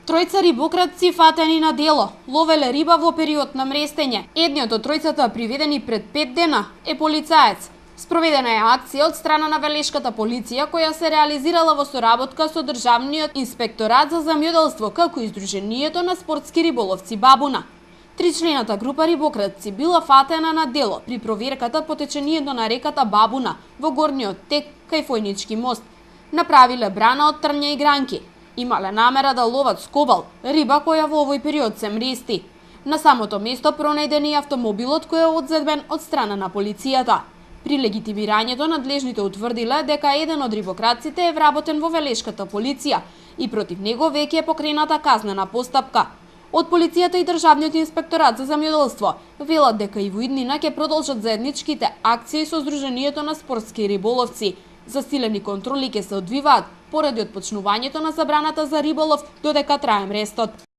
Тројца рибократци фатени на дело, ловеле риба во период на мрестење. Едниот од тројцата приведени пред 5 дена е полицаец. Спроведена е акција од страна на Велешката полиција која се реализирала во соработка со Државниот инспекторат за земјоделство како и Сдруженијето на спортски риболовци Бабуна. Тричлената група рибократци била фатена на дело при проверката по течението на реката Бабуна во горниот тек кај Фојнички мост. Направиле брана од трња и гранки. Имале намера да ловат скобал, риба која во овој период се мрести. На самото место пронајден и автомобилот кој е одзедбен од страна на полицијата. При легитимирањето надлежните утврдиле дека еден од рибократците е вработен во Велешката полиција и против него веќе е покрената казнена постапка. Од полицијата и Државниот инспекторат за земјоделство велат дека и во иднина ќе продолжат заедничките акции со Сдруженијето на спортски риболовци. Засилени контроли ќе се одвиваат поради отпочнувањето на забраната за риболов додека трае мрестот.